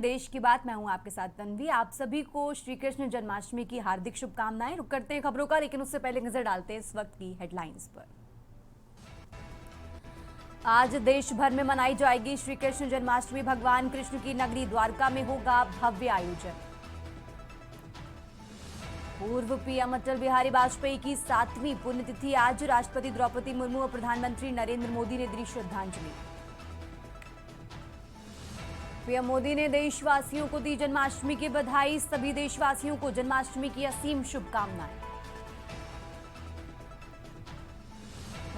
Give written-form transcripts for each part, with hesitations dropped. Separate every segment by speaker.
Speaker 1: देश की बात। मैं हूं आपके साथ तन्वी। आप सभी को श्री कृष्ण जन्माष्टमी की हार्दिक शुभकामनाएं। रुक करते हैं खबरों का, लेकिन उससे पहले नजर डालते हैं इस वक्त की हेडलाइंस पर। आज देश भर में मनाई जाएगी श्री कृष्ण जन्माष्टमी। भगवान कृष्ण की नगरी द्वारका में होगा भव्य आयोजन। पूर्व पीएम अटल बिहारी वाजपेयी की 7वीं पुण्यतिथि आज। राष्ट्रपति द्रौपदी मुर्मू और प्रधानमंत्री नरेंद्र मोदी ने दी श्रद्धांजलि। पीएम मोदी ने देशवासियों को दी जन्माष्टमी की बधाई। सभी देशवासियों को जन्माष्टमी की असीम शुभकामनाएं।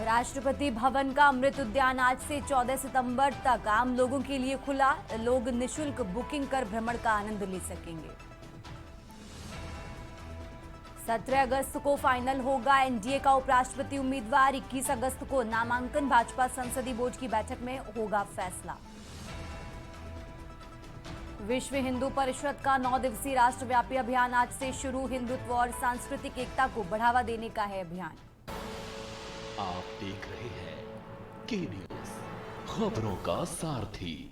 Speaker 1: राष्ट्रपति भवन का अमृत उद्यान आज से 14 सितंबर तक आम लोगों के लिए खुला। लोग निशुल्क बुकिंग कर भ्रमण का आनंद ले सकेंगे। 17 अगस्त को फाइनल होगा एनडीए का उपराष्ट्रपति उम्मीदवार। 21 अगस्त को नामांकन। भाजपा संसदीय बोर्ड की बैठक में होगा फैसला। विश्व हिंदू परिषद का 9 दिवसीय राष्ट्रव्यापी अभियान आज से शुरू। हिंदुत्व और सांस्कृतिक एकता को बढ़ावा देने का है अभियान।
Speaker 2: आप देख रहे हैं के न्यूज, खबरों का सारथी।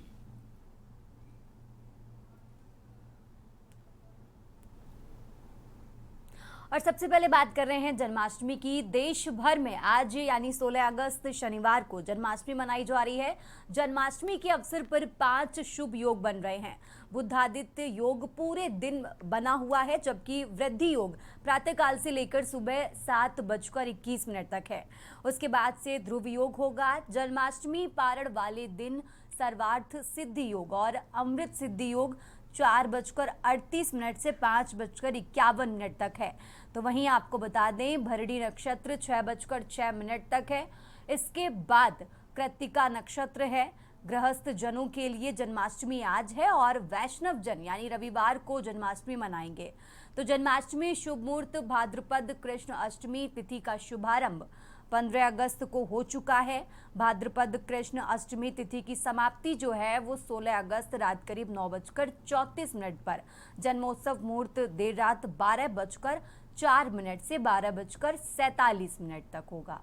Speaker 1: और सबसे पहले बात कर रहे हैं जन्माष्टमी की। देश भर में आज यानी 16 अगस्त शनिवार को जन्माष्टमी मनाई जा रही है। जन्माष्टमी के अवसर पर 5 शुभ योग बन रहे हैं। बुद्धादित्य योग पूरे दिन बना हुआ है, जबकि वृद्धि योग प्रातःकाल से लेकर सुबह 7:21 तक है। उसके बाद से ध्रुव योग होगा। जन्माष्टमी पारण वाले दिन सर्वार्थ सिद्धि योग और अमृत सिद्धि योग 4:38 से 5:51 तक है। तो वहीं आपको बता दें भरणी नक्षत्र 6:06 तक है। इसके बाद कृत्तिका नक्षत्र है। गृहस्थ जनों के लिए जन्माष्टमी आज है और वैष्णव जन यानी रविवार को जन्माष्टमी मनाएंगे। तो जन्माष्टमी शुभ मुहूर्त भाद्रपद कृष्ण अष्टमी तिथि का शुभारंभ 15 अगस्त को हो चुका है। भाद्रपद कृष्ण अष्टमी तिथि की समाप्ति जो है वो 16 अगस्त रात करीब 9:34 पर। जन्मोत्सव मुहूर्त देर रात 12:04 से 12:47 तक होगा।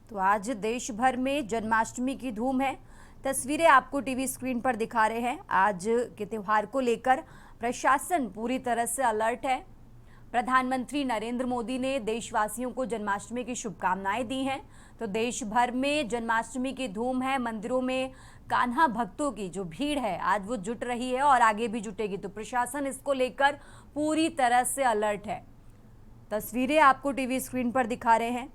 Speaker 1: तो आज देश भर में जन्माष्टमी की धूम है। तस्वीरें आपको टीवी स्क्रीन पर दिखा रहे हैं। आज के त्योहार को लेकर प्रशासन पूरी तरह से अलर्ट है। प्रधानमंत्री नरेंद्र मोदी ने देशवासियों को जन्माष्टमी की शुभकामनाएं दी हैं। तो देश भर में जन्माष्टमी की धूम है। मंदिरों में कान्हा भक्तों की जो भीड़ है आज वो जुट रही है और आगे भी जुटेगी। तो प्रशासन इसको लेकर पूरी तरह से अलर्ट है। तस्वीरें आपको टीवी स्क्रीन पर दिखा रहे हैं।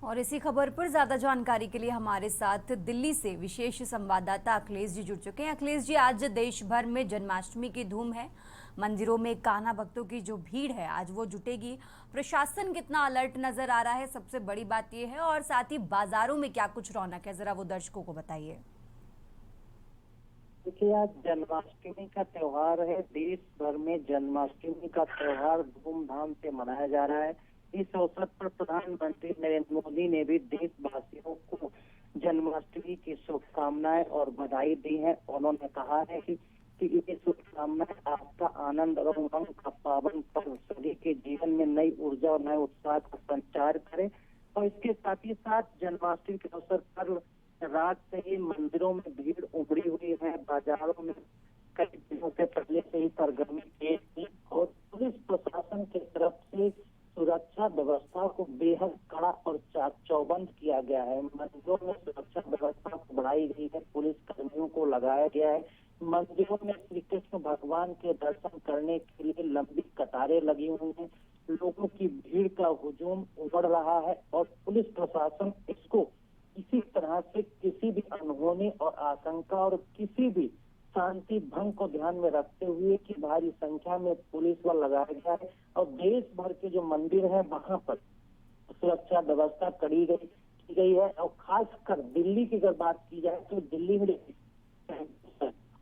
Speaker 1: और इसी खबर पर ज्यादा जानकारी के लिए हमारे साथ दिल्ली से विशेष संवाददाता अखिलेश जी जुड़ चुके हैं। अखिलेश जी, आज देश भर में जन्माष्टमी की धूम है। मंदिरों में कान्हा भक्तों की जो भीड़ है आज वो जुटेगी। प्रशासन कितना अलर्ट नजर आ रहा है, सबसे बड़ी बात ये है, और साथ ही बाजारों में क्या कुछ रौनक है, जरा वो दर्शकों को बताइए।
Speaker 3: देखिए, आज जन्माष्टमी का त्योहार है। देश भर में जन्माष्टमी का त्योहार धूमधाम से मनाया जा रहा है। इस अवसर पर प्रधानमंत्री नरेंद्र मोदी ने भी देशवासियों को जन्माष्टमी की शुभकामनाएं और बधाई दी है। उन्होंने कहा है कि ये शुभकामनाएं आपका आनंद और उमंग का पावन पर्व सभी के जीवन में नई ऊर्जा और नए उत्साह का संचार करे। और इसके साथ ही साथ जन्माष्टमी के अवसर पर रात से ही मंदिरों में भीड़ उमड़ी हुई है। बाजारों में कई दिनों से पहले से ही सरगर्मी तेज थी और पुलिस प्रशासन की तरफ से सुरक्षा व्यवस्था को बेहद कड़ा और चाक चौबंद किया गया है। मंदिरों में सुरक्षा व्यवस्था को बढ़ाई गई है, पुलिस कर्मियों को लगाया गया है। मंदिरों में श्री कृष्ण भगवान के दर्शन करने के लिए लंबी कतारें लगी हुई हैं। लोगों की भीड़ का हुजूम उमड़ रहा है और पुलिस प्रशासन इसको किसी तरह से किसी भी अनहोनी और आशंका और किसी भी शांति भंग को ध्यान में रखते हुए कि भारी संख्या में पुलिस बल लगाया गया है और देश भर के जो मंदिर है वहां पर सुरक्षा व्यवस्था की गई है। और खासकर दिल्ली की अगर बात की जाए तो दिल्ली में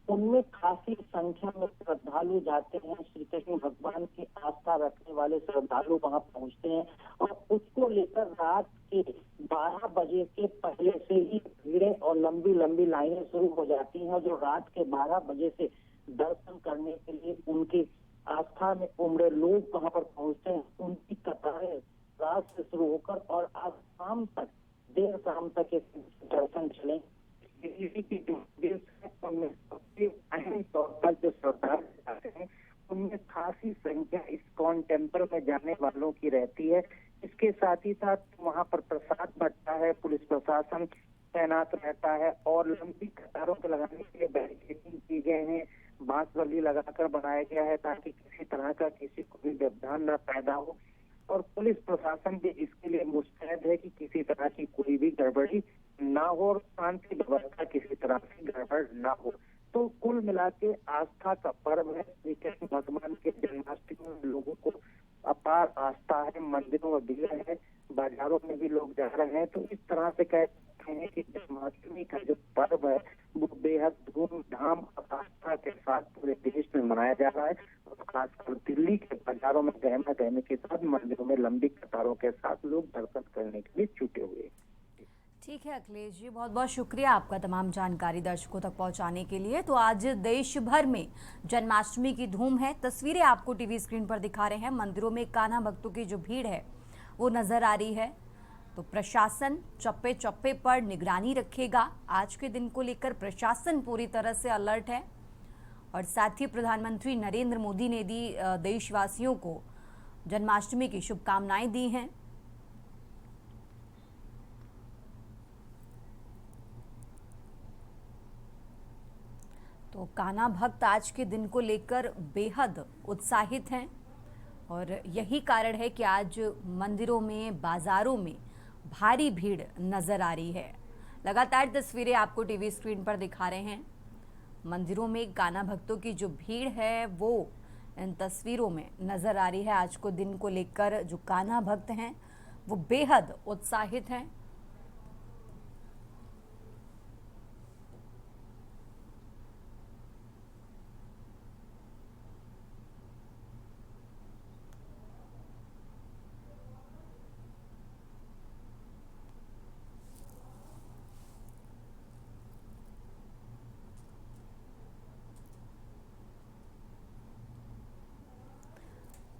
Speaker 3: उनमें काफी संख्या में श्रद्धालु जाते हैं। श्री कृष्ण भगवान की आस्था रखने वाले श्रद्धालु वहां पहुंचते हैं और उसको लेकर रात के 12 बजे के पहले से ही भीड़ें और लंबी लंबी लाइनें शुरू हो जाती हैं। जो रात के 12 बजे से दर्शन करने के लिए उनकी आस्था में उमड़े लोग वहां पर पहुंचते हैं, उनकी कतारें रात से शुरू होकर और आज शाम तक, देर शाम तक ये दर्शन चले। दिल्ली की जो देश है उनमें सबसे अहम तौर पर जो श्रद्धालु जाते हैं उनमें खासी संख्या इस्कॉन टेम्पल में जाने वालों की रहती है। इसके साथ ही साथ वहां पर प्रसाद बंटता है, पुलिस प्रशासन तैनात रहता है और लंबी कतारों को लगाने के लिए बैरिकेडिंग की गए हैं, बांसबल्ली लगाकर बनाया गया है ताकि किसी तरह का किसी को भी व्यवधान न पैदा हो। और पुलिस प्रशासन भी इसके लिए मुस्तैद है कि किसी तरह की कोई भी गड़बड़ी ना हो और शांति व्यवस्था किसी तरह से गड़बड़ ना हो। तो कुल मिला के आस्था का पर्व है। श्री कृष्ण भगवान के जन्माष्टमी में लोगों को अपार आस्था है, मंदिरों में भीड़ है, बाजारों में भी लोग जा रहे हैं। तो इस तरह से कहते हैं कि जन्माष्टमी का जो पर्व है वो बेहद धूमधाम और आस्था के साथ पूरे देश में मनाया जा रहा है और खासकर दिल्ली के बाजारों में गहमा गहमी के साथ मंदिरों में लंबी कतारों के साथ लोग दर्शन करने के लिए जुटे हुए हैं।
Speaker 1: ठीक है अखिलेश जी, बहुत बहुत शुक्रिया आपका तमाम जानकारी दर्शकों तक पहुंचाने के लिए। तो आज देश भर में जन्माष्टमी की धूम है। तस्वीरें आपको टीवी स्क्रीन पर दिखा रहे हैं। मंदिरों में कान्हा भक्तों की जो भीड़ है वो नजर आ रही है। तो प्रशासन चप्पे चप्पे पर निगरानी रखेगा। आज के दिन को लेकर प्रशासन पूरी तरह से अलर्ट है और साथ ही प्रधानमंत्री नरेंद्र मोदी ने दी देशवासियों को जन्माष्टमी की शुभकामनाएं दी हैं। तो कान्हा भक्त आज के दिन को लेकर बेहद उत्साहित हैं और यही कारण है कि आज मंदिरों में, बाजारों में भारी भीड़ नजर आ रही है। लगातार तस्वीरें आपको टीवी स्क्रीन पर दिखा रहे हैं। मंदिरों में कान्हा भक्तों की जो भीड़ है वो इन तस्वीरों में नजर आ रही है। आज को दिन को लेकर जो कान्हा भक्त हैं वो बेहद उत्साहित हैं।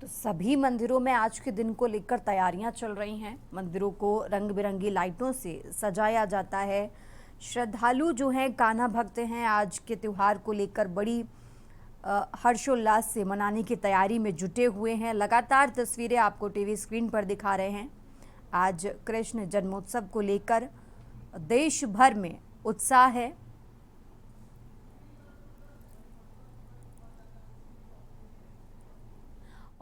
Speaker 1: तो सभी मंदिरों में आज के दिन को लेकर तैयारियां चल रही हैं। मंदिरों को रंग बिरंगी लाइटों से सजाया जाता है। श्रद्धालु जो हैं, कान्हा भक्त हैं, आज के त्यौहार को लेकर बड़ी हर्षोल्लास से मनाने की तैयारी में जुटे हुए हैं। लगातार तस्वीरें आपको टीवी स्क्रीन पर दिखा रहे हैं। आज कृष्ण जन्मोत्सव को लेकर देश भर में उत्साह है।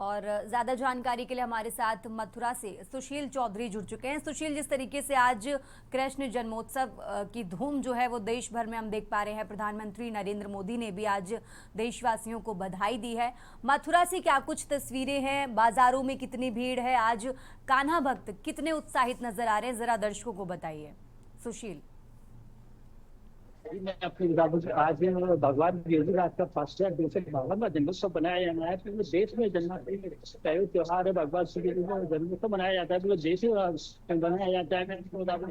Speaker 1: और ज़्यादा जानकारी के लिए हमारे साथ मथुरा से सुशील चौधरी जुड़ चुके हैं। सुशील, जिस तरीके से आज कृष्ण जन्मोत्सव की धूम जो है वो देश भर में हम देख पा रहे हैं, प्रधानमंत्री नरेंद्र मोदी ने भी आज देशवासियों को बधाई दी है। मथुरा से क्या कुछ तस्वीरें हैं, बाजारों में कितनी भीड़ है, आज कान्हा भक्त कितने उत्साहित नजर आ रहे हैं, जरा दर्शकों को बताइए। सुशील।
Speaker 4: मैं अपनी किताबों से आज भगवान गिरिराज का 5252वां जन्मोत्सव बनाया जा रहा है। पूरे देश में जन्माष्टमी का त्योहार है, भगवान श्री कृष्ण का जन्मोत्सव मनाया जाता है, पूरे देश में बनाया जाता है। मैं आपको बता बना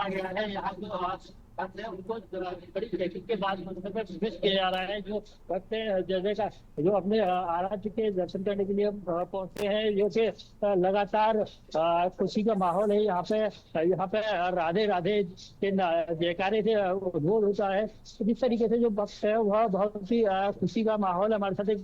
Speaker 4: गया है। यहाँ जो उनको बड़ी चेकिंग के बाद प्रवेश किया जा रहा है। जो भक्त जैसे का जो अपने आराध्य के दर्शन करने के लिए पहुंचते हैं, जो कि लगातार खुशी का माहौल है। यहाँ पे राधे राधे के जयकारे से उद्बोध होता है। जिस तरीके से जो भक्त है वह बहुत ही खुशी का माहौल हमारे साथ एक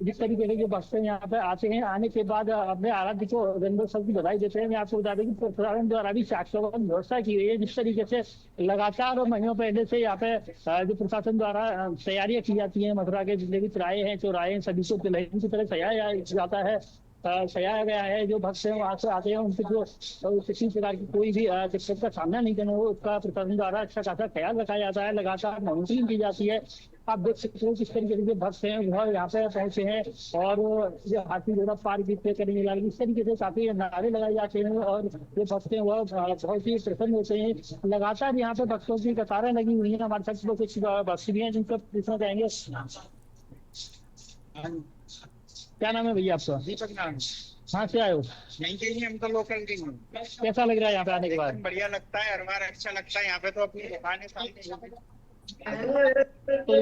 Speaker 4: जिस तरीके से जो भक्त यहाँ पे आते हैं, आने के बाद अपने आराध्य को जन्मोत्सव की बधाई देते हैं। मैं आपको बता दें कि प्रशासन द्वारा भी साक्षात्कार व्यवस्था की गई है। जिस तरीके से लगातार और महीनों पहले से यहाँ पे जो प्रशासन द्वारा तैयारियां की जाती हैं, मथुरा के जितने भी तिराहे हैं, चौराहे हैं, सभी को दुल्हन की तरह सजाया जाता है, सजाया गया है। जो भक्त हैं वहां से आते हैं, उनसे जो किसी प्रकार की कोई भी दिक्कत का सामना नहीं करना हो, उसका प्रशासन द्वारा अच्छा खासा ख्याल रखा जाता है। लगातार मॉनिटरिंग की जाती है। आप देख सकते हो किस तरीके से भक्त हैं वह यहाँ पे पहुंचे हैं और जो हाथी घोड़ा पार भी करने लगे। इस तरीके से काफी नारे लगाए जाते हैं और जो भक्त हैं वह बहुत ही प्रसन्न होते हैं। लगातार यहाँ पे भक्तों की कतारें लगी हुई है। हमारे साथ कुछ भक्त भी हैं जिनको पूछना चाहेंगे। क्या नाम है भैया आपका?
Speaker 5: दीपक नाम।
Speaker 4: कहाँ से आए हो?
Speaker 5: यहीं के ही हम तो लोकल के हैं।
Speaker 4: कैसा लग रहा है यहाँ पे आने के बाद?
Speaker 5: एकदम बढ़िया लगता है, हर बार अच्छा लगता है। यहाँ पे तो अपनी दुकानें सामने
Speaker 4: तो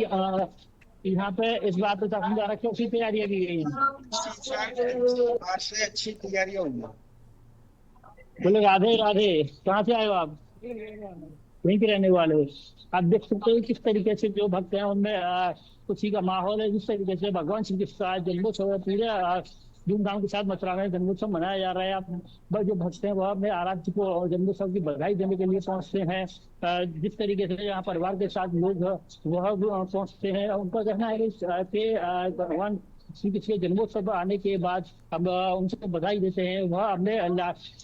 Speaker 4: यहाँ पे इस बार तो शासन द्वारा कैसी तैयारियां की गई हैं?
Speaker 5: बाहर से अच्छी तैयारियां हुई है।
Speaker 4: बोले राधे राधे। कहाँ से आए हो आप? वहीं के रहने वाले हो। आप देख सकते हो किस तरीके से जो भक्त हैं उनमें खुशी का माहौल है। जिस तरीके से भगवान श्री कृष्ण का जन्मोत्सव पूरे धूमधाम के साथ मथुरा में जन्मोत्सव मनाया जा रहा है। आप जो भक्त हैं वह अपने आराध्य को जन्मोत्सव की बधाई देने के लिए पहुंचते हैं। जिस तरीके से यहाँ परिवार के साथ लोग वह पहुंचते हैं। उनका कहना है कि भगवान श्री कृष्ण के जन्मोत्सव आने के बाद अब उनको बधाई देते हैं। वह अपने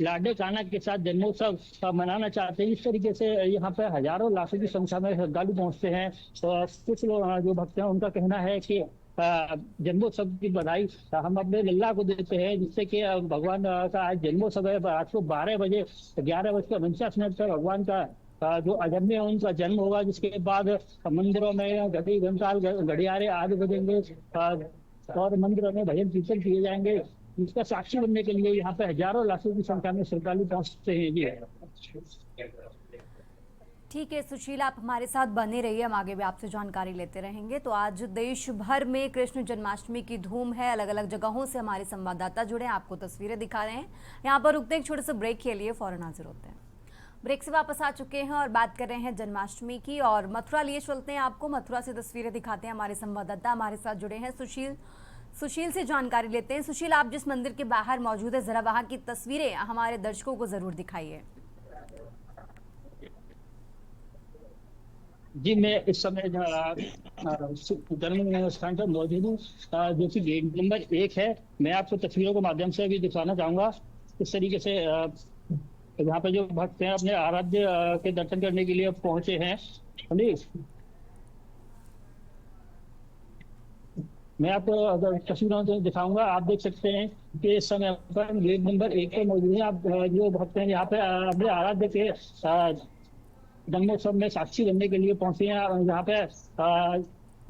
Speaker 4: लाडले कान्हा के साथ जन्मोत्सव मनाना चाहते हैं। इस तरीके से यहाँ पे हजारों लाखों की संख्या में श्रद्धालु पहुंचते हैं। तो कुछ लोग जो भक्त हैं उनका कहना है कि जन्मोत्सव की बधाई हम अपने लल्ला को देते हैं, जिससे कि भगवान का आज जन्मोत्सव है। रात को 12 बजे 11:49 पर भगवान का जो अजन्मे है उनका जन्म होगा। जिसके बाद मंदिरों में घड़ी घंटाल घड़ियारे आदि बजेंगे और मंदिरों में भजन कीर्तन किए जाएंगे। इसका साक्षी बनने के लिए यहाँ पे हजारों लाखों की संख्या में श्रद्धालु पहुंचते हैं। जी
Speaker 1: ठीक है सुशील, आप हमारे साथ बने रहिए, हम आगे भी आपसे जानकारी लेते रहेंगे। तो आज देश भर में कृष्ण जन्माष्टमी की धूम है। अलग अलग जगहों से हमारे संवाददाता जुड़े हैं, आपको तस्वीरें दिखा रहे हैं। यहाँ पर रुकते हैं एक छोटे से ब्रेक के लिए, फौरन हाजिर होते हैं। ब्रेक से वापस आ चुके हैं और बात कर रहे हैं जन्माष्टमी की, और मथुरा लिए चलते हैं। आपको मथुरा से तस्वीरें दिखाते हैं, हमारे संवाददाता हमारे साथ जुड़े हैं सुशील से जानकारी लेते हैं। सुशील, आप जिस मंदिर के बाहर मौजूद है, जरा वहाँ की तस्वीरें हमारे दर्शकों को जरूर दिखाइए।
Speaker 4: जी, मैं इस समय जन्म स्थान पर मौजूद हूँ, जो कि गेट नंबर 1 है। मैं आपको तस्वीरों के माध्यम से अभी दिखाना चाहूंगा इस तरीके से यहाँ पे जो भक्त हैं अपने आराध्य के दर्शन करने के लिए पहुंचे हैं। मैं आपको तस्वीरों से दिखाऊंगा। आप देख सकते हैं कि इस समय पर गेट नंबर 1 पर मौजूद है। आप जो भक्त हैं यहाँ पे अपने आराध्य के जन्मोत्सव में साक्षी बनने के लिए पहुंचे हैं। यहाँ पे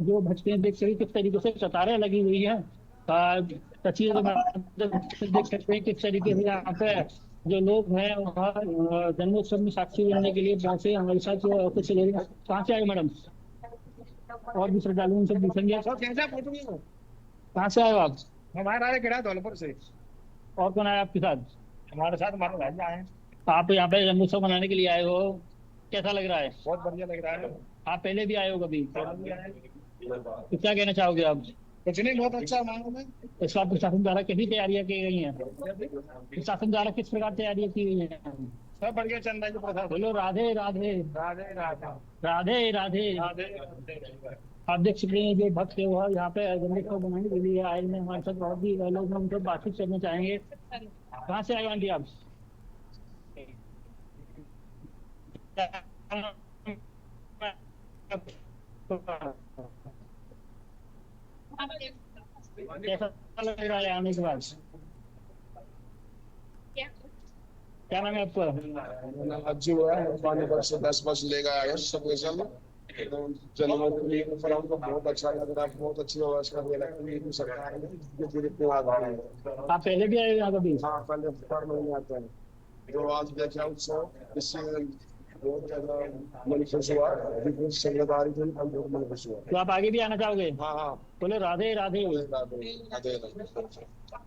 Speaker 4: जो भक्त हैं देख सकते किस तरीके से कतारें लगी हुई हैं। तस्वीर देख सकते हैं किस तरीके से यहाँ पे जो लोग हैं वह जन्मोत्सव में साक्षी बनने के लिए पहुंचे। हमारे साथ कुछ लोग कहाँ से आए मैडम? और भी श्रद्धालु उनसे पूछेंगे। कहाँ से आए हो आप?
Speaker 5: हमारा आया गिरा धौलपुर से।
Speaker 4: और कौन आया आपके साथ?
Speaker 5: हमारे साथ हमारे भाई आए हैं।
Speaker 4: आप यहाँ पे जन्मोत्सव मनाने के लिए आए हो, कैसा लग रहा है?
Speaker 6: बहुत बढ़िया लग रहा है।
Speaker 4: आप पहले भी आए हो कभी? तो क्या कहना चाहोगे आप?
Speaker 6: कुछ नहीं, बहुत अच्छा माहौल है।
Speaker 4: इस बार प्रशासन द्वारा कितनी तैयारियां की गई हैं? प्रशासन द्वारा किस प्रकार तैयारियां की गई हैं?
Speaker 6: सब बढ़िया चल रहा है प्रसाद।
Speaker 4: बोलो राधे राधे
Speaker 6: राधे राधे
Speaker 4: राधे राधे।
Speaker 6: राधे।
Speaker 4: आप देख सकते हैं जो भक्त है वह यहाँ पे जन्मोत्सव बनाने के लिए आए हैं हमारे साथ। और भी लोग हैं, उनसे बातचीत करना चाहेंगे। कहाँ से आए आंटी आप? कैसा लग रहा है आने के बाद? क्या नाम है आपका?
Speaker 6: अज्जू है, पानीपत से 10 बस लेकर आए स्पेशल। जन्माष्टमी पर हमको बहुत अच्छा लग रहा है, बहुत अच्छी व्यवस्था दे रखी है सरकार ने। जो पूरे त्योहार आ रहे हैं।
Speaker 4: आप पहले भी आए हो यहाँ कभी?
Speaker 6: हाँ, पहले हर महीने आते हैं। जो आज देखा उत्सव, इससे बहुत ज्यादा मन खुश हुआ। संगतदारी से हम बहुत मन खुश हुआ।
Speaker 4: तो आप आगे भी आना चाहोगे?
Speaker 6: हाँ हाँ।
Speaker 4: बोले राधे राधे।
Speaker 6: राधे।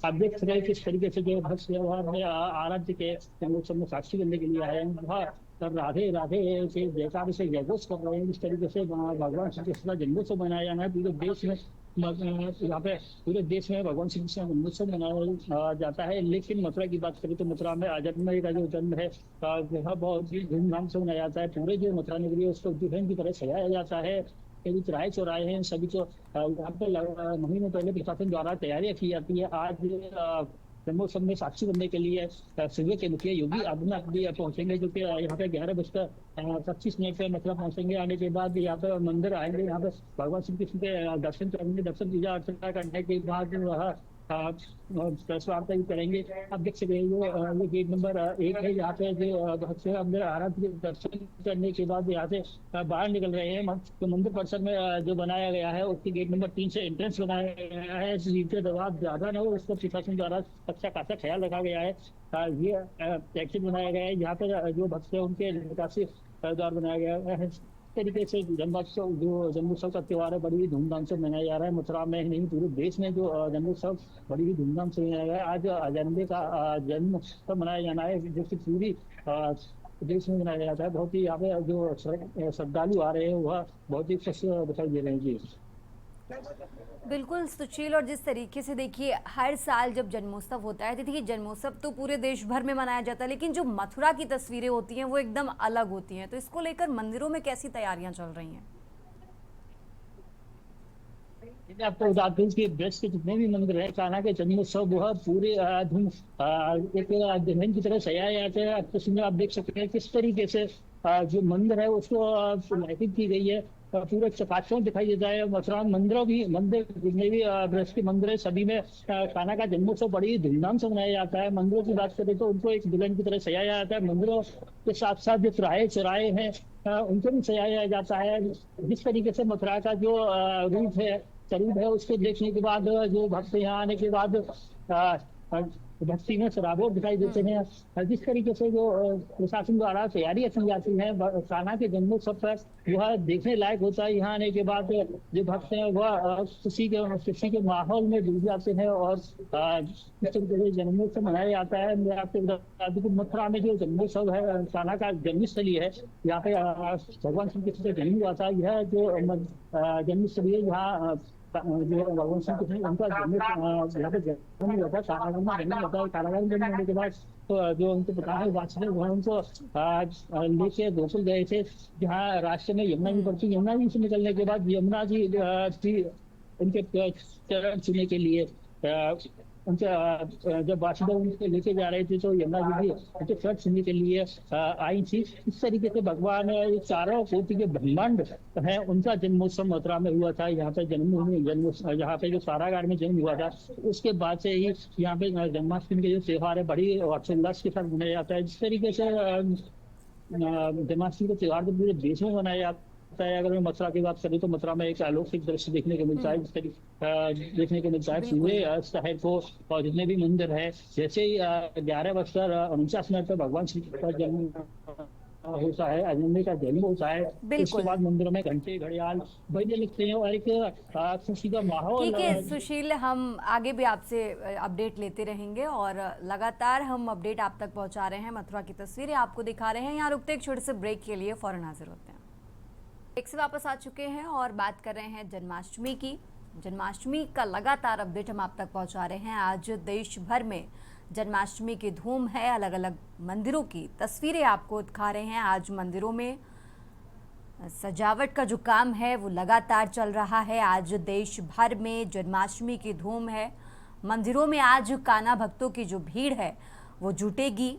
Speaker 4: आप देख सकते हैं किस तरीके से जो भक्त व्यवहार में आराध्य के जन्मोत्सव में साक्षी बनने के लिए आए हैं वह तब राधे राधे के जयकार से जयघोष कर रहे हैं। इस तरीके से भगवान श्री कृष्ण का जन्मोत्सव मनाया जाना है पूरे देश में। यहाँ पे पूरे देश में भगवान श्री कृष्ण का जन्मोत्सव मनाया जाता है। लेकिन मथुरा की बात करें तो मथुरा में आजन्म का जो जन्म है वह बहुत ही धूमधाम से मनाया जाता है। पूरे जो मथुरा नगरी है उसको दुल्हन की तरह सजाया जाता है। कई चौराहे चौराहे हैं सभी को यहाँ पे महीनों पहले प्रशासन द्वारा तैयारियां की जाती है। आज जन्मोत्सव में साक्षी बनने के लिए सुबह के मुखिया योगी आदित्यनाथ भी पहुंचेंगे, जो कि यहाँ पे 11:25 पे मथुरा पहुंचेंगे। आने के बाद यहाँ पे मंदिर आएंगे, यहाँ पे भगवान श्री कृष्ण के दर्शन करेंगे। दर्शन पूजा अर्चना करने के बाद वह प्रेस वार्ता भी करेंगे। आप देख सकते हैं ये गेट नंबर 1 है। यहाँ पे जो भक्त से अंदर आराध्य के दर्शन करने के बाद यहाँ से बाहर निकल रहे हैं। तो मंदिर परिसर में जो बनाया गया है उसके गेट नंबर 3 से एंट्रेंस बनाया गया है। नीचे दबाव ज्यादा न हो उसको प्रशासन द्वारा अच्छा खासा ख्याल रखा गया है। ये टैक्सी बनाया गया है। यहाँ पे जो भक्त है उनके निकासी द्वार बनाया गया है। तरीके से जन्मोत्सव का त्योहार है बड़ी ही धूमधाम से मनाया जा रहा है। मथुरा में ही नहीं पूरे देश में जो जन्मोत्सव बड़ी ही धूमधाम से मनाया गया है। आज अजन्मे का जन्मोत्सव मनाया जाना है जो कि पूरी देश में मनाया जाता है। बहुत ही यहाँ पे जो श्रद्धालु आ रहे हैं वह बहुत ही खुश दिखाई दे रहे हैं जी।
Speaker 1: बिल्कुल सुशील, और जिस तरीके से देखिए हर साल जब जन्मोत्सव होता है, देखिए जन्मोत्सव तो पूरे देश भर में मनाया जाता है, लेकिन जो मथुरा की तस्वीरें होती हैं वो एकदम अलग होती हैं। तो इसको लेकर मंदिरों में कैसी तैयारियां चल रही हैं?
Speaker 4: आपको बता दें कि देश के जितने भी मंदिर हैं कान्हा के जन्मोत्सव वह पूरे एक दुल्हन की तरह सजाया जाता है। आप तस्वीर आप देख सकते हैं किस तरीके से जो मंदिर है उसको लाइटिंग की गई है। पूरा चकाचौंध दिखाई देता है। मथुरा मंदिर जितने भी ब्रज के मंदिर है सभी में कान्हा का जन्मोत्सव बड़ी धूमधाम से मनाया जाता है। मंदिरों की बात करें तो उनको एक दुल्हन की तरह सजाया जाता है। मंदिरों के साथ साथ जो चौराहे हैं उनको भी सजाया जाता है। जिस तरीके से मथुरा का जो रूप है स्वरूप है उसको देखने के बाद जो भक्त यहाँ आने के बाद भक्ति में सराबोर दिखाई देते हैं। जिस तरीके से जो प्रशासन द्वारा तैयारियां की जाती हैं कान्हा के जन्मोत्सव पर वह देखने लायक होता है। यहाँ आने के बाद जो भक्त हैं वह खुशी के माहौल में डूब जाते हैं और इस तरीके से जन्मोत्सव मनाया जाता है। मैं आपको बता दूं कि मथुरा में जो जन्मोत्सव है कान्हा का जन्मस्थली है। यहाँ पे भगवान श्री कृष्ण का जन्म हुआ था। यह जो जन्मस्थली है यहाँ जो भगवान श्री कृष्ण उनका यहाँ पे जन्म हुआ था। कारागार में जन्म हुआ था। कारागार में जन्म होने के बाद तो जो उनके पिता है वात्सल्य है वह उनको लेके गोकुल गए थे जहाँ रास्ते में यमुना जी पड़ती। यमुना जी से निकलने के बाद यमुना जी उनके चरण छूने के लिए उनके जब वासुदेव उनके लेके जा रहे थे तो यमुना जी भी उनके चरण छूने के लिए आई थी। इस तरीके से भगवान चारों कोटि के ब्रह्मांड है उनका जन्मोत्सव मथुरा में हुआ था। यहाँ पे यहाँ पे जो कारागार में जन्म हुआ था उसके बाद से ही यहाँ पे जन्माष्टमी के जो त्योहार है बड़ी हर्षोल्लास के साथ मनाया जाता है। जिस तरीके से जन्माष्टमी का त्योहार तो पूरे देश में मनाया जाता है। अगर मैं मथुरा की बात करूँ तो मथुरा में एक अलौकिक दृश्य देखने को मिलता है। जिस तरीके देखने को मिलता है पूरे शहर को और जितने भी मंदिर है जैसे ही 11:49 पर भगवान श्री कृष्ण का जन्म होता है, अजन्मे का जन्म होता है। उसके
Speaker 1: बिल्कुल।
Speaker 4: बाद मंदिरों में घंटे घड़ियाल बजने लगते हैं और एक खुशी का माहौल
Speaker 1: ठीक है सुशील, हम आगे भी आपसे अपडेट लेते रहेंगे और लगातार हम अपडेट आप तक पहुंचा रहे हैं। मथुरा की तस्वीरें आपको दिखा रहे हैं। यहाँ रुकते एक छोटे से ब्रेक के लिए, फौरन हाजिर होते हैं। ब्रेक से वापस आ चुके हैं और बात कर रहे हैं जन्माष्टमी की। जन्माष्टमी का लगातार अपडेट हम आप तक पहुंचा रहे हैं। आज देश भर में जन्माष्टमी की धूम है। अलग अलग मंदिरों की तस्वीरें आपको दिखा रहे हैं। आज मंदिरों में सजावट का जो काम है वो लगातार चल रहा है। आज देश भर में जन्माष्टमी की धूम है। मंदिरों में आज कान्हा भक्तों की जो भीड़ है वो जुटेगी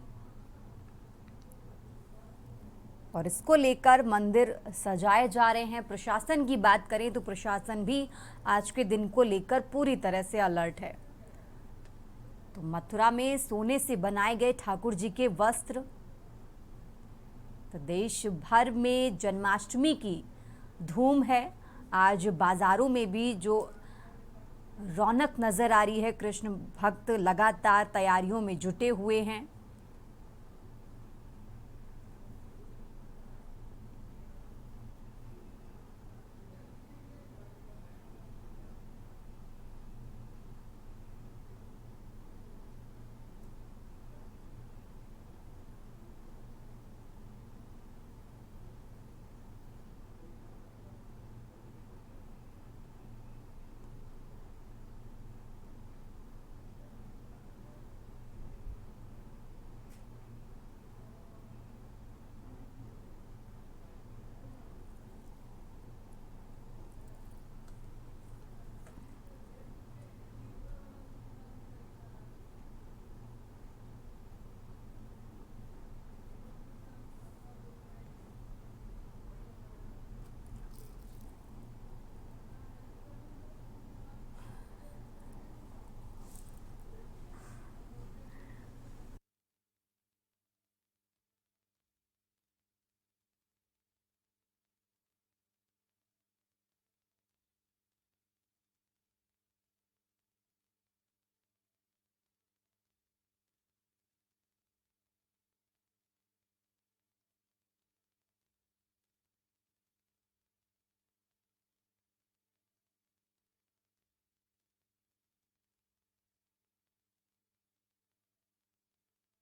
Speaker 1: और इसको लेकर मंदिर सजाए जा रहे हैं। प्रशासन की बात करें तो प्रशासन भी आज के दिन को लेकर पूरी तरह से अलर्ट है। तो मथुरा में सोने से बनाए गए ठाकुर जी के वस्त्र, तो देश भर में जन्माष्टमी की धूम है। आज बाजारों में भी जो रौनक नजर आ रही है, कृष्ण भक्त लगातार तैयारियों में जुटे हुए हैं।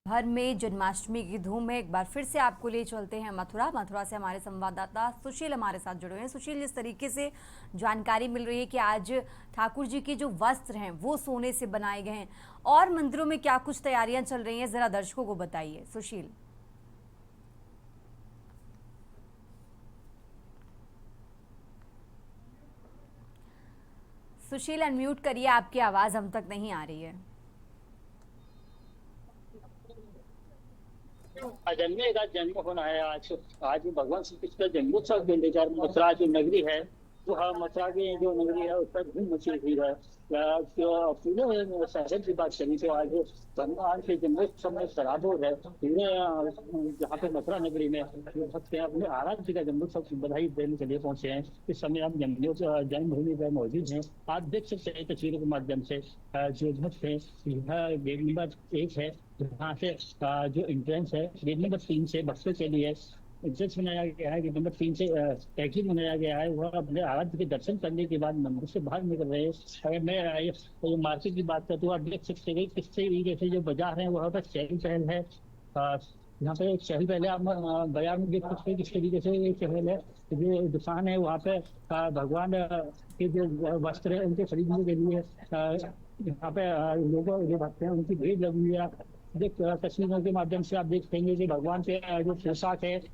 Speaker 1: भर में जन्माष्टमी की धूम है। एक बार फिर से आपको ले चलते हैं मथुरा से हमारे संवाददाता सुशील हमारे साथ जुड़े हुए हैं। सुशील, जिस तरीके से जानकारी मिल रही है कि आज ठाकुर जी के जो वस्त्र हैं वो सोने से बनाए गए हैं, और मंदिरों में क्या कुछ तैयारियां चल रही हैं, जरा दर्शकों को बताइए सुशील। सुशील अनम्यूट करिए, आपकी आवाज हम तक नहीं आ रही है।
Speaker 4: अजन्मे का जन्म होना है आज। आज भगवान श्री कृष्ण का जन्मोत्सव के लेकर मथुरा जो नगरी है, जो मथुरा की जो नगरी है उस पर धूम मची हुई है। जो पूरे शहर की बात करें तो आज भगवान के जन्मोत्सव में सराबोर है। पूरे जहाँ पे मथुरा नगरी में भक्त हैं अपने आराध्य का जन्मोत्सव की बधाई देने के लिए पहुंचे हैं। इस समय हम जन्मभूमि पर मौजूद हैं। आप देख सकते हैं तस्वीरों के माध्यम से जो भक्त है, यह गेट नंबर 1 है जहाँ से जो एंट्रेंस है। गेट नंबर 3 से भक्तों के लिए एग्जिट बनाया गया है। गेट नंबर 3 से एग्जिट बनाया गया है। वह अपने आराध्य के दर्शन करने के बाद मंदिर से बाहर निकल रहे हैं। अगर मैं तो मार्केट की बात करता हूँ, आप देख सकते हैं किस तरीके से जो बाजार है वहाँ पर चहल पहल है। यहाँ पे चहल पहल है। आप बाजार में देख सकते हैं किस तरीके से ये चहल है। जो दुकान है वहाँ पे भगवान के जो वस्त्र है उनके खरीदने के लिए यहाँ पे लोगों जो भक्त हैं उनकी भीड़ लगी हुई है। देख तस्वीरों के माध्यम से आप देख पाएंगे कि भगवान के जो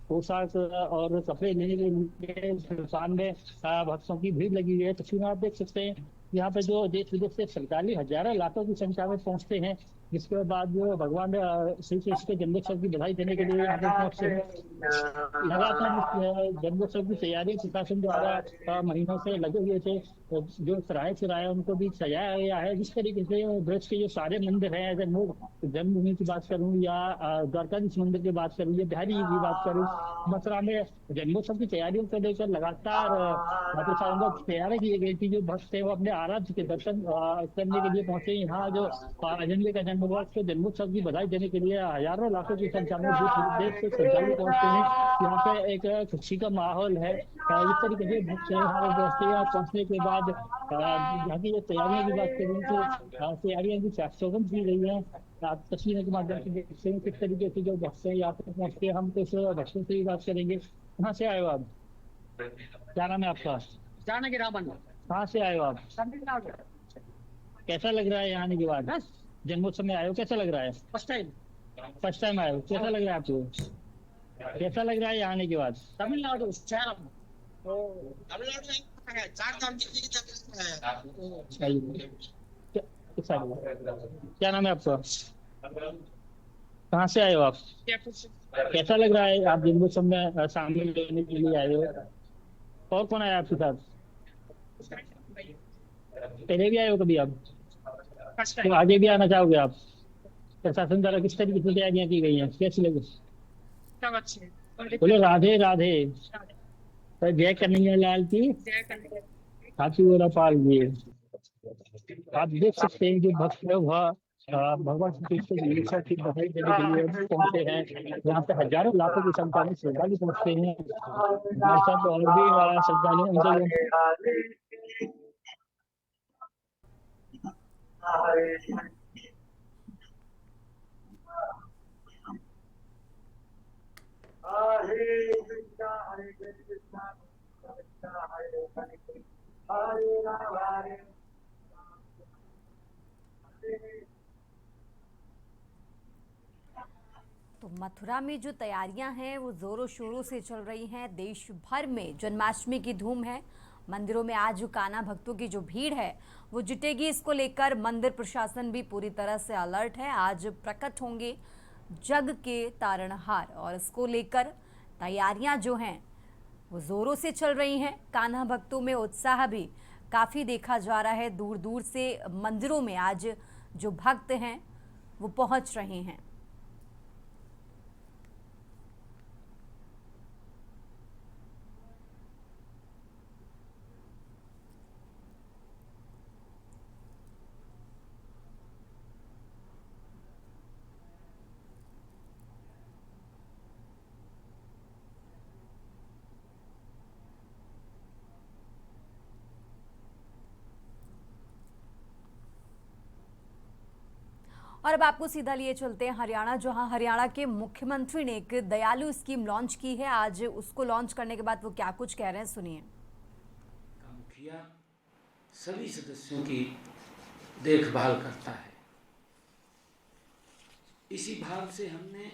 Speaker 4: पोशाक और कपड़े लेने के लिए दुकान में भक्तों की भीड़ लगी हुई है। तस्वीर आप देख सकते हैं। यहाँ पे जो देश विदेश से श्रद्धालु हजारों लाखों की संख्या में पहुंचते हैं, जिसके बाद जो भगवान श्री कृष्ण के जन्मोत्सव की बधाई देने के लिए यहाँ पे पहुंचते हैं। लगातार जन्मोत्सव की तैयारी प्रशासन द्वारा महीनों से लगे हुए थे। जो सराय उनको भी सजाया गया है। जिस तरीके से देश के जो सारे मंदिर हैं, अगर मैं जन्मभूमि की बात करूँ या द्वारकाधीश मंदिर की बात करूँ या बिहारी की बात करूँ, मथुरा में जन्मोत्सव की तैयारियों को लेकर लगातार तैयारी की गई थी। जो भक्त है वो अपने आराध्य के दर्शन करने के लिए पहुंचे। यहाँ जो अजन्मे का जन्म भगवान के जन्मोत्सव की बधाई देने के लिए हजारों लाखों की संख्या में देश से श्रद्धालु पहुंचते हैं। यहाँ पे एक खुशी का माहौल है। इस तरीके से बहुत से हमारे दोस्त यहाँ पहुंचने के बाद यहाँ की जो तैयारियों की बात करें तो तैयारियां भी चाक-चौबंद की गई है। आप तस्वीरों के माध्यम से देख सकते हैं किस तरीके से जो भक्त हैं यहाँ पे पहुंचते हैं। हम कुछ भक्तों से भी बात करेंगे। कहाँ से आए हो आप? क्या नाम है आपका?
Speaker 7: जानकी रामन।
Speaker 4: कहाँ से आए हो आप?
Speaker 7: तमिलनाडु।
Speaker 4: कैसा लग रहा है यहाँ आने के बाद?
Speaker 7: बस
Speaker 4: जन्मोत्सव में आए हो, कैसा लग रहा है?
Speaker 7: फर्स्ट टाइम
Speaker 4: फर्स्ट टाइम आए हो, कैसा लग रहा है आपको? कैसा लग रहा है यहाँ आने के बाद?
Speaker 7: तमिलनाडु सेलम।
Speaker 5: तमिलनाडु में है, चार धाम की जगह है।
Speaker 4: क्या नाम है आपका? कहाँ से आए हो आप? कैसा लग रहा है आप जन्मोत्सव में शामिल लेने के लिए आए हो? और कौन आया आपके साथ? पहले भी आए हो कभी आप? तो आगे भी आना चाहोगे आप? प्रशासन द्वारा किस तरीके से तैयारियां की गई हैं, कैसी लगी?
Speaker 7: सब अच्छे।
Speaker 4: बोलो राधे राधे। तो जय कन्हैया लाल की, हाथी घोड़ा पाल जी। आप देख सकते हैं कि भक्त लोग भगवान श्री कृष्ण की जन्मोत्सव की बधाई देने के लिए पहुंचे हैं। यहाँ पे हजारों लाखों की संख्या में श्रद्धालु पहुंचते हैं। हमारे साथ और भी श्रद्धालु उनसे
Speaker 1: तो मथुरा में जो तैयारियां हैं वो जोरों शोरों से चल रही हैं। देश भर में जन्माष्टमी की धूम है। मंदिरों में आज कान्हा भक्तों की जो भीड़ है वो जुटेगी। इसको लेकर मंदिर प्रशासन भी पूरी तरह से अलर्ट है। आज प्रकट होंगे जग के तारणहार और इसको लेकर तैयारियां जो हैं वो जोरों से चल रही हैं। कान्हा भक्तों में उत्साह भी काफ़ी देखा जा रहा है। दूर दूर से मंदिरों में आज जो भक्त हैं वो पहुंच रहे हैं। और अब आपको सीधा लिए चलते हैं हरियाणा, जहां हरियाणा के मुख्यमंत्री ने एक दयालु स्कीम लॉन्च की है। आज उसको लॉन्च करने के बाद वो क्या कुछ कह रहे हैं, सुनिए।
Speaker 8: मुखिया सभी सदस्यों की देखभाल करता है। इसी भाव से हमने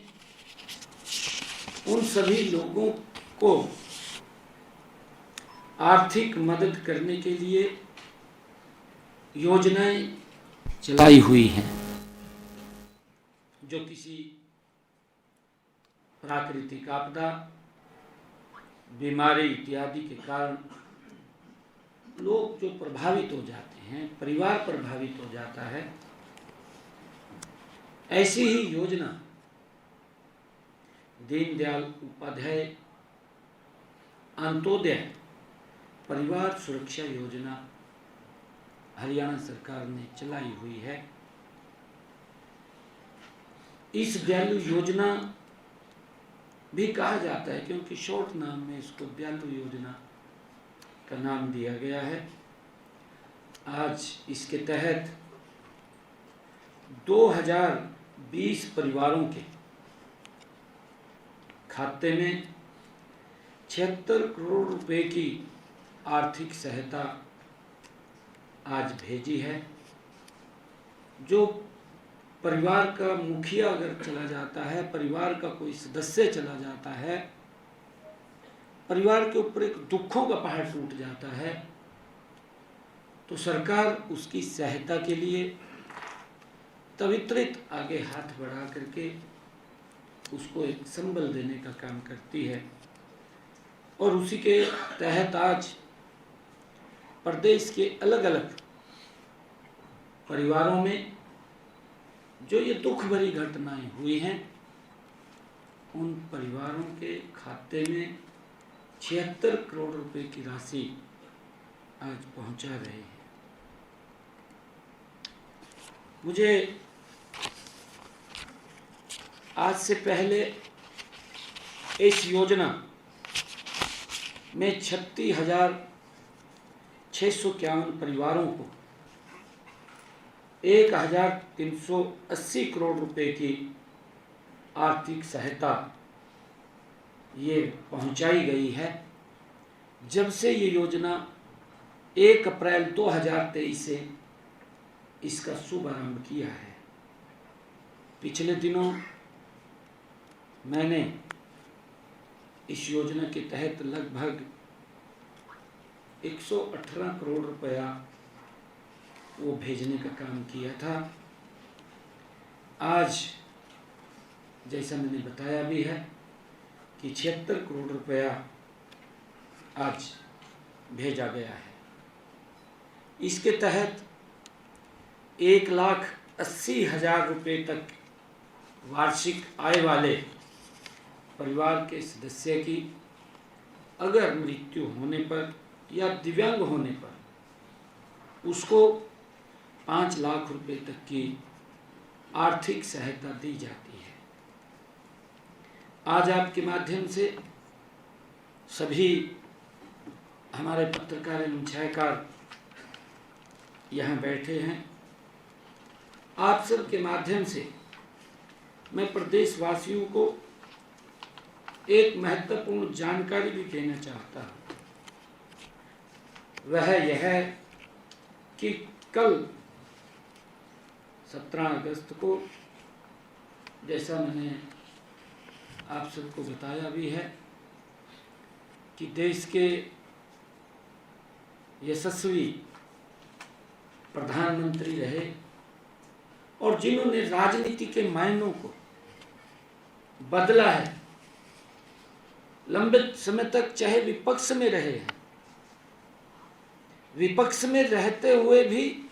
Speaker 8: उन सभी लोगों को आर्थिक मदद करने के लिए योजनाएं चलाई हुई हैं, जो किसी प्राकृतिक आपदा, बीमारी इत्यादि के कारण लोग जो प्रभावित हो जाते हैं, परिवार प्रभावित हो जाता है, ऐसी ही योजना दीनदयाल उपाध्याय अंत्योदय परिवार सुरक्षा योजना हरियाणा सरकार ने चलाई हुई है। इस दयालु योजना भी कहा जाता है क्योंकि शॉर्ट नाम में इसको दयालु योजना का नाम दिया गया है। आज इसके तहत 2020 परिवारों के खाते में 76 करोड़ रुपए की आर्थिक सहायता आज भेजी है। जो परिवार का मुखिया अगर चला जाता है, परिवार का कोई सदस्य चला जाता है, परिवार के ऊपर एक दुखों का पहाड़ टूट जाता है, तो सरकार उसकी सहायता के लिए तवित्रित आगे हाथ बढ़ा करके उसको एक संबल देने का काम करती है। और उसी के तहत आज प्रदेश के अलग अलग परिवारों में जो ये दुख भरी घटनाएं हुई हैं, उन परिवारों के खाते में 76 करोड़ रुपए की राशि आज पहुंचा रहे हैं। मुझे आज से पहले इस योजना में 36,651 परिवारों को 1,380 करोड़ रुपए की आर्थिक सहायता ये पहुंचाई गई है। जब से ये योजना 1 अप्रैल 2023 से इसका शुभारंभ किया है। पिछले दिनों मैंने इस योजना के तहत लगभग 118 करोड़ रुपया वो भेजने का काम किया था। आज जैसा मैंने बताया भी है कि 76 करोड़ रुपया आज भेजा गया है। इसके तहत 1,80,000 रुपये तक वार्षिक आय वाले परिवार के सदस्य की अगर मृत्यु होने पर या दिव्यांग होने पर उसको 5 लाख रुपए तक की आर्थिक सहायता दी जाती है। आज आपके माध्यम से सभी हमारे पत्रकार एवं छायाकार यहाँ बैठे हैं। आप सब के माध्यम से मैं प्रदेशवासियों को एक महत्वपूर्ण जानकारी भी देना चाहता हूँ। वह यह है कि कल 17 अगस्त को, जैसा मैंने आप सबको बताया भी है, कि देश के यशस्वी प्रधानमंत्री रहे और जिन्होंने राजनीति के मायनों को बदला है, लंबे समय तक चाहे विपक्ष में रहे हैं, विपक्ष में रहते हुए भी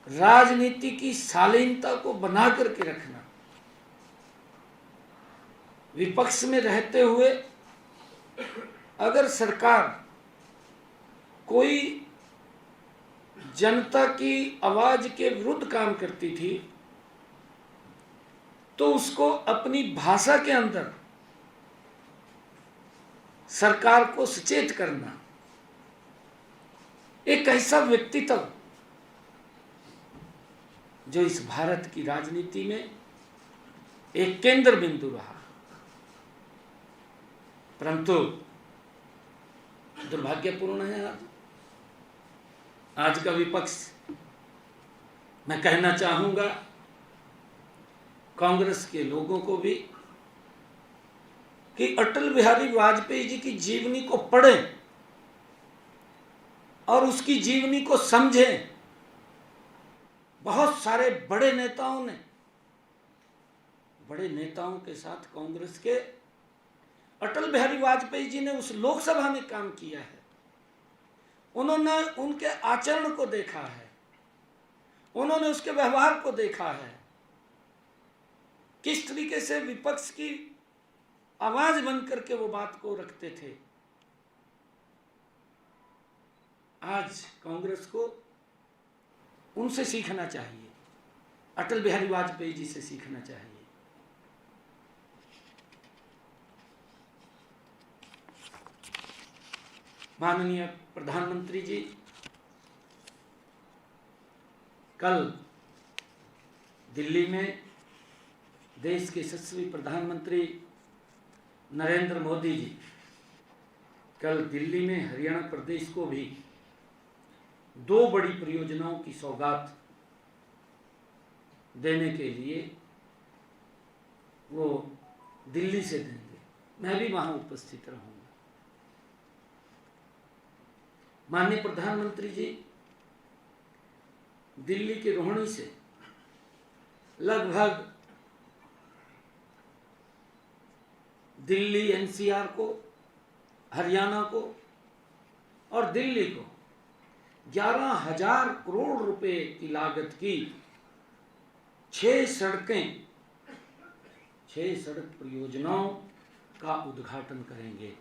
Speaker 8: राजनीति की शालीनता को बना करके रखना, विपक्ष में रहते हुए अगर सरकार कोई जनता की आवाज के विरुद्ध काम करती थी तो उसको अपनी भाषा के अंदर सरकार को सचेत करना, एक ऐसा व्यक्तित्व जो इस भारत की राजनीति में एक केंद्र बिंदु रहा। परंतु दुर्भाग्यपूर्ण है आज का विपक्ष। मैं कहना चाहूंगा कांग्रेस के लोगों को भी कि अटल बिहारी वाजपेयी जी की जीवनी को पढ़ें और उसकी जीवनी को समझें। बहुत सारे बड़े नेताओं के साथ कांग्रेस के अटल बिहारी वाजपेयी जी ने उस लोकसभा में काम किया है। उन्होंने उनके आचरण को देखा है, उन्होंने उसके व्यवहार को देखा है, किस तरीके से विपक्ष की आवाज बन करके वो बात को रखते थे। आज कांग्रेस को उनसे सीखना चाहिए, अटल बिहारी वाजपेयी जी से सीखना चाहिए। माननीय प्रधानमंत्री जी कल दिल्ली में देश के यशस्वी प्रधानमंत्री नरेंद्र मोदी जी कल दिल्ली में हरियाणा प्रदेश को भी 2 बड़ी परियोजनाओं की सौगात देने के लिए वो दिल्ली से देंगे। मैं भी वहां उपस्थित रहूंगा। माननीय प्रधानमंत्री जी दिल्ली के रोहिणी से लगभग दिल्ली एनसीआर को, हरियाणा को और दिल्ली को 11,000 करोड़ रुपए की लागत की 6 सड़क परियोजनाओं का उद्घाटन करेंगे।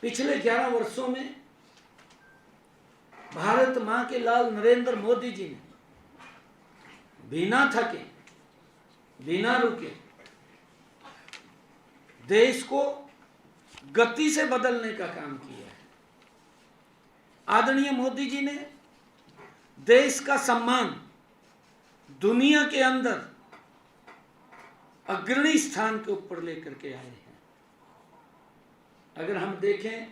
Speaker 8: पिछले 11 वर्षों में भारत मां के लाल नरेंद्र मोदी जी ने बिना थके बिना रुके देश को गति से बदलने का काम किया है। आदरणीय मोदी जी ने देश का सम्मान दुनिया के अंदर अग्रणी स्थान के ऊपर लेकर के आए हैं। अगर हम देखें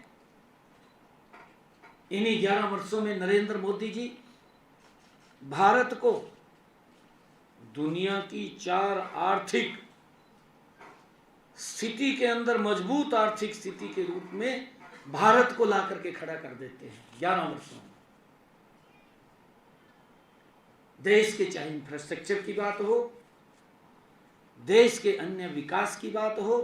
Speaker 8: इन्हीं 11 वर्षों में नरेंद्र मोदी जी भारत को दुनिया की 4 आर्थिक स्थिति के अंदर मजबूत आर्थिक स्थिति के रूप में भारत को ला करके खड़ा कर देते हैं 11 वर्षों में। देश के चाहे इंफ्रास्ट्रक्चर की बात हो, देश के अन्य विकास की बात हो,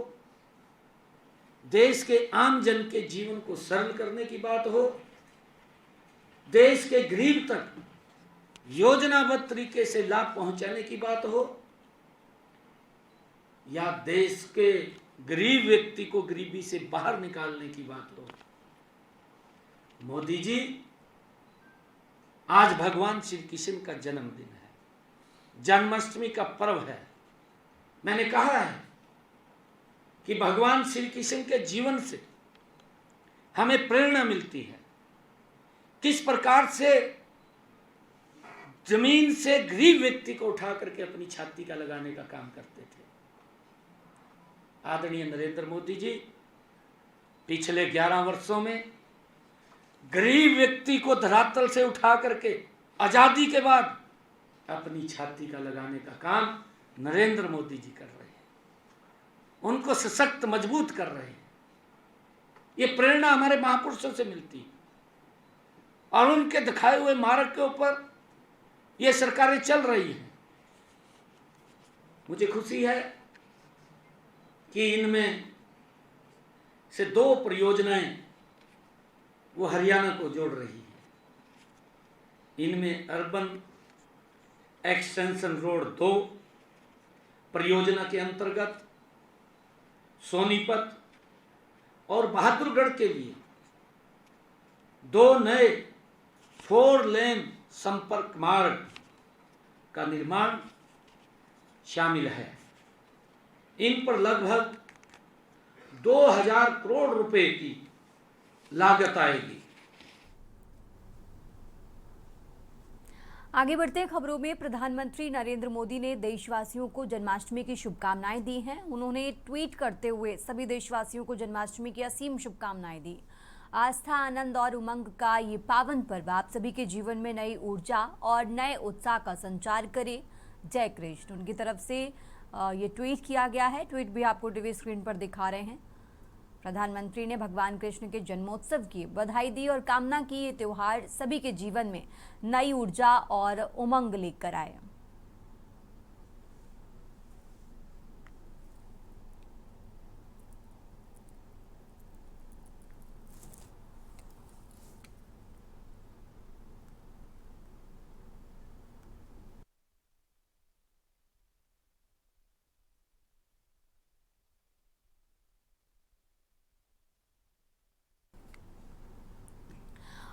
Speaker 8: देश के आम जन के जीवन को सरल करने की बात हो, देश के गरीब तक योजनाबद्ध तरीके से लाभ पहुंचाने की बात हो, या देश के गरीब व्यक्ति को गरीबी से बाहर निकालने की बात हो, मोदी जी आज भगवान श्री कृष्ण का जन्मदिन है, जन्माष्टमी का पर्व है। मैंने कहा है कि भगवान श्री कृष्ण के जीवन से हमें प्रेरणा मिलती है, किस प्रकार से जमीन से गरीब व्यक्ति को उठा करके अपनी छाती का लगाने का काम करते थे। आदरणीय नरेंद्र मोदी जी पिछले 11 वर्षों में गरीब व्यक्ति को धरातल से उठा करके आजादी के बाद अपनी छाती का लगाने का काम नरेंद्र मोदी जी कर रहे हैं, उनको सशक्त मजबूत कर रहे हैं। ये प्रेरणा हमारे महापुरुषों से मिलती है और उनके दिखाए हुए मार्ग के ऊपर ये सरकारें चल रही हैं। मुझे खुशी है कि इनमें से 2 परियोजनाएं वो हरियाणा को जोड़ रही है। इनमें अर्बन एक्सटेंशन रोड 2 परियोजना के अंतर्गत सोनीपत और बहादुरगढ़ के लिए 2 नए 4 लेन संपर्क मार्ग का निर्माण शामिल है। इन पर लगभग 2000 करोड़ रुपए की लागत आएगी।
Speaker 1: आगे बढ़ते हैं खबरों में। प्रधानमंत्री नरेंद्र मोदी ने देशवासियों को जन्माष्टमी की शुभकामनाएं दी हैं। उन्होंने ट्वीट करते हुए सभी देशवासियों को जन्माष्टमी की असीम शुभकामनाएं दी। आस्था, आनंद और उमंग का ये पावन पर्व आप सभी के जीवन में नई ऊर्जा और नए उत्साह का संचार करे। जय कृष्ण। उनकी तरफ से ये ट्वीट किया गया है। ट्वीट भी आपको टीवी स्क्रीन पर दिखा रहे हैं। प्रधानमंत्री ने भगवान कृष्ण के जन्मोत्सव की बधाई दी और कामना की ये त्योहार सभी के जीवन में नई ऊर्जा और उमंग लेकर आए।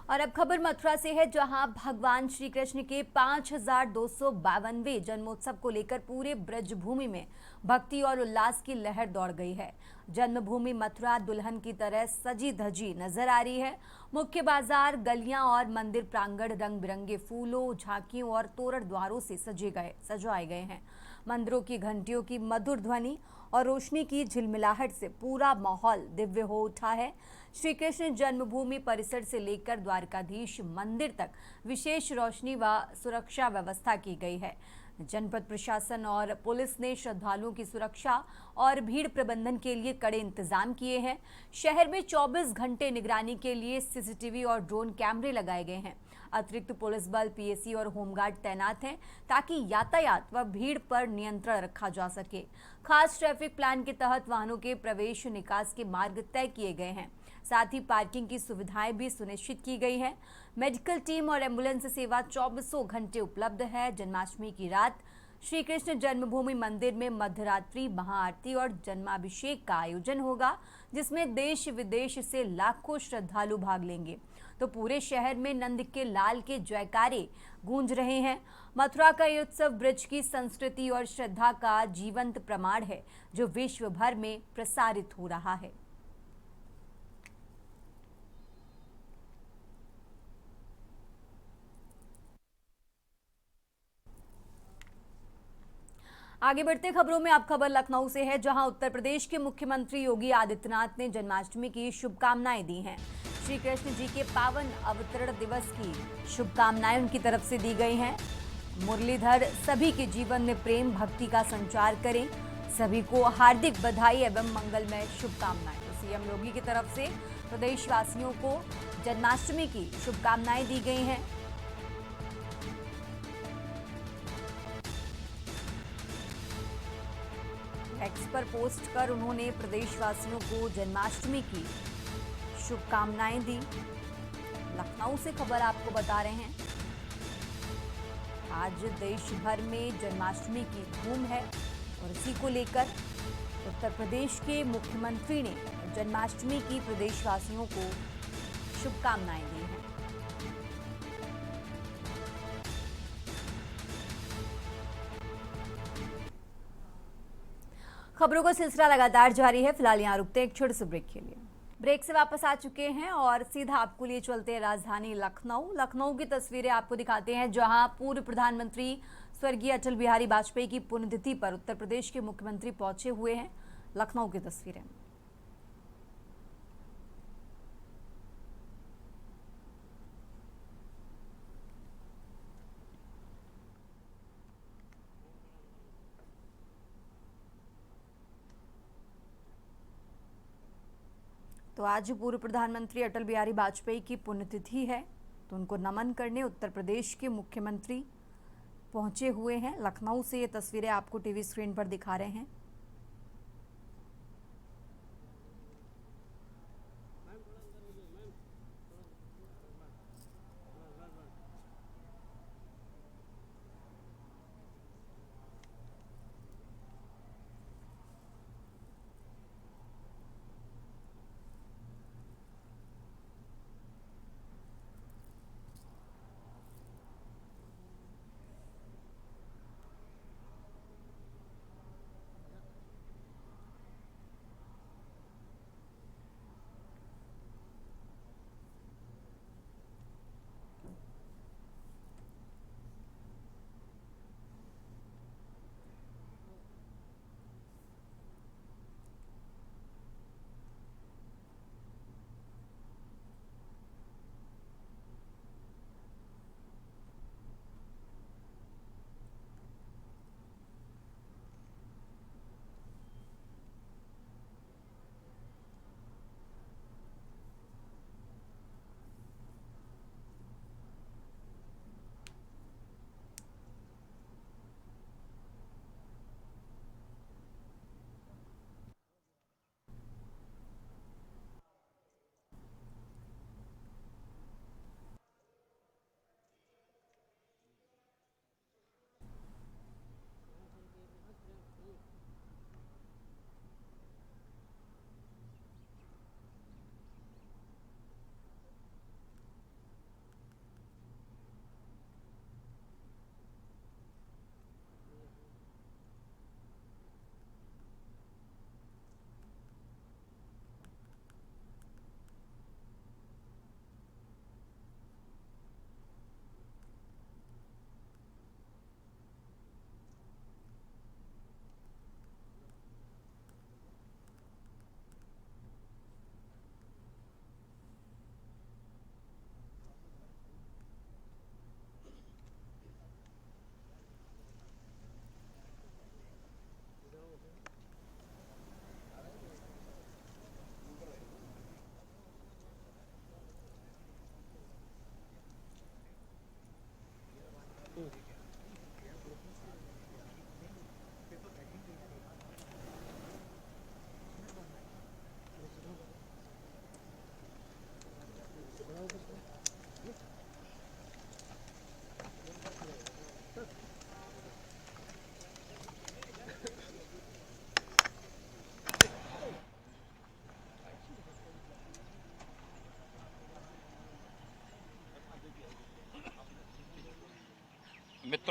Speaker 1: और अब खबर मथुरा से है, जहां भगवान श्री कृष्ण के 5252वें जन्मोत्सव को लेकर पूरे ब्रजभूमि में भक्ति और उल्लास की लहर दौड़ गई है। जन्मभूमि मथुरा दुल्हन की तरह सजी धजी नजर आ रही है। मुख्य बाजार, गलियां और मंदिर प्रांगण रंग बिरंगे फूलों, झांकियों और तोरण द्वारों से सजाए गए हैं। मंदिरों की घंटियों की मधुर ध्वनि और रोशनी की झिलमिलाहट से पूरा माहौल दिव्य हो उठा है। श्री कृष्ण जन्मभूमि परिसर से लेकर द्वारकाधीश मंदिर तक विशेष रोशनी व सुरक्षा व्यवस्था की गई है। जनपद प्रशासन और पुलिस ने श्रद्धालुओं की सुरक्षा और भीड़ प्रबंधन के लिए कड़े इंतजाम किए हैं। शहर में 24 घंटे निगरानी के लिए सीसीटीवी और ड्रोन कैमरे लगाए गए हैं। अतिरिक्त पुलिस बल, पीएसी और होमगार्ड तैनात हैं ताकि यातायात व भीड़ पर नियंत्रण रखा जा सके। खास ट्रैफिक प्लान के तहत वाहनों के प्रवेश निकास के मार्ग तय किए गए हैं। साथ ही पार्किंग की सुविधाएं भी सुनिश्चित की गई हैं। मेडिकल टीम और एम्बुलेंस सेवा 24 घंटे उपलब्ध है। जन्माष्टमी की रात श्री कृष्ण जन्मभूमि मंदिर में मध्यरात्रि महाआरती और जन्माभिषेक का आयोजन होगा, जिसमें देश विदेश से लाखों श्रद्धालु भाग लेंगे। तो पूरे शहर में नंद के लाल के जयकारे गूंज रहे हैं। मथुरा का ये उत्सव ब्रज की संस्कृति और श्रद्धा का जीवंत प्रमाण है, जो विश्व भर में प्रसारित हो रहा है। आगे बढ़ते खबरों में अब खबर लखनऊ से है, जहां उत्तर प्रदेश के मुख्यमंत्री योगी आदित्यनाथ ने जन्माष्टमी की शुभकामनाएं दी हैं। श्री कृष्ण जी के पावन अवतरण दिवस की शुभकामनाएं उनकी तरफ से दी गई हैं। मुरलीधर सभी के जीवन में प्रेम भक्ति का संचार करें। सभी को हार्दिक बधाई एवं मंगलमय शुभकामनाएं। तो सीएम योगी की तरफ से प्रदेशवासियों को जन्माष्टमी की शुभकामनाएं दी गई हैं। एक्स पर पोस्ट कर उन्होंने प्रदेशवासियों को जन्माष्टमी की शुभकामनाएं दी। लखनऊ से खबर आपको बता रहे हैं, आज देश भर में जन्माष्टमी की धूम है और इसी को लेकर उत्तर प्रदेश के मुख्यमंत्री ने जन्माष्टमी की प्रदेशवासियों को शुभकामनाएं दी हैं। खबरों का सिलसिला लगातार जारी है। फिलहाल यहाँ रुकते हैं एक छोटे से ब्रेक के लिए। ब्रेक से वापस आ चुके हैं और सीधा आपको लिए चलते हैं राजधानी लखनऊ की तस्वीरें आपको दिखाते हैं, जहां पूर्व प्रधानमंत्री स्वर्गीय अटल बिहारी वाजपेयी की पुण्यतिथि पर उत्तर प्रदेश के मुख्यमंत्री पहुंचे हुए हैं। लखनऊ की तस्वीरें। तो आज पूर्व प्रधानमंत्री अटल बिहारी वाजपेयी की पुण्यतिथि है, तो उनको नमन करने उत्तर प्रदेश के मुख्यमंत्री पहुंचे हुए हैं। लखनऊ से ये तस्वीरें आपको टीवी स्क्रीन पर दिखा रहे हैं।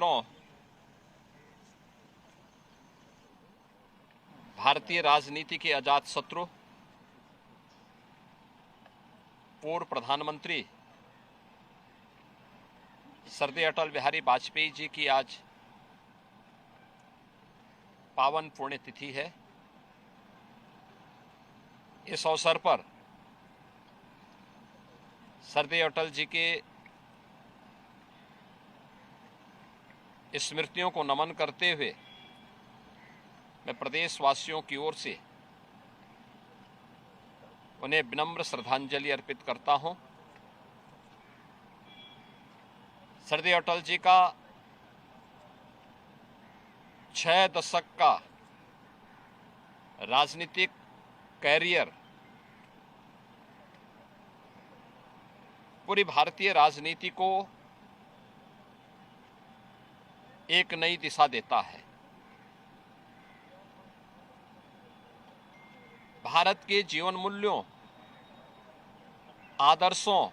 Speaker 9: मित्रों, भारतीय राजनीति के अजात शत्रु पूर्व प्रधानमंत्री स्वर्गीय अटल बिहारी वाजपेयी जी की आज पावन पुण्यतिथि है। इस अवसर पर स्वर्गीय अटल जी के स्मृतियों को नमन करते हुए मैं प्रदेशवासियों की ओर से उन्हें विनम्र श्रद्धांजलि अर्पित करता हूं। स्वर्गीय अटल जी का 6 दशक का राजनीतिक कैरियर पूरी भारतीय राजनीति को एक नई दिशा देता है। भारत के जीवन मूल्यों, आदर्शों,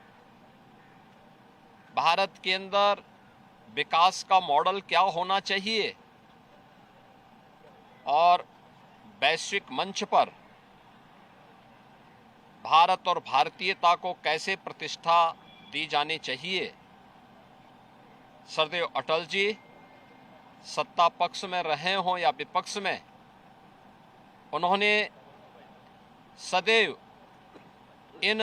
Speaker 9: भारत के अंदर विकास का मॉडल क्या होना चाहिए और वैश्विक मंच पर भारत और भारतीयता को कैसे प्रतिष्ठा दी जानी चाहिए, स्वर्गीय अटल जी सत्ता पक्ष में रहे हों या विपक्ष में, उन्होंने सदैव इन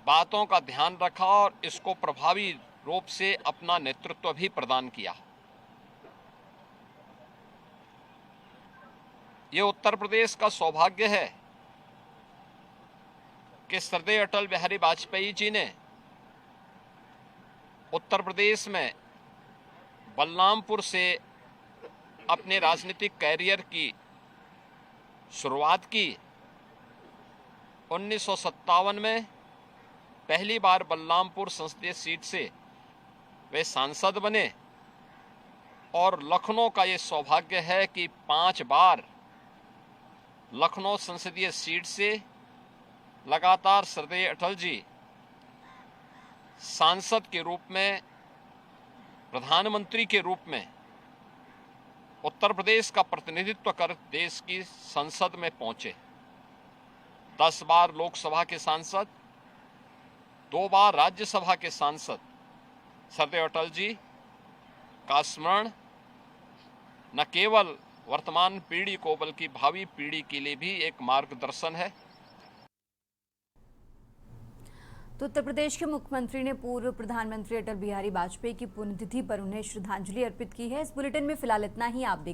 Speaker 9: बातों का ध्यान रखा और इसको प्रभावी रूप से अपना नेतृत्व भी प्रदान किया। ये उत्तर प्रदेश का सौभाग्य है कि स्वर्गीय अटल बिहारी वाजपेयी जी ने उत्तर प्रदेश में बलरामपुर से अपने राजनीतिक कैरियर की शुरुआत की। 1957 में पहली बार बलरामपुर संसदीय सीट से वे सांसद बने और लखनऊ का ये सौभाग्य है कि 5 बार लखनऊ संसदीय सीट से लगातार स्वर्गीय अटल जी सांसद के रूप में, प्रधानमंत्री के रूप में उत्तर प्रदेश का प्रतिनिधित्व कर देश की संसद में पहुंचे। 10 बार लोकसभा के सांसद, 2 बार राज्यसभा के सांसद स्वर्गीय अटल जी का स्मरण न केवल वर्तमान पीढ़ी को बल्कि भावी पीढ़ी के लिए भी एक मार्गदर्शन है।
Speaker 1: तो उत्तर प्रदेश के मुख्यमंत्री ने पूर्व प्रधानमंत्री अटल बिहारी वाजपेयी की पुण्यतिथि पर उन्हें श्रद्धांजलि अर्पित की है। इस बुलेटिन में फिलहाल इतना ही। आप देख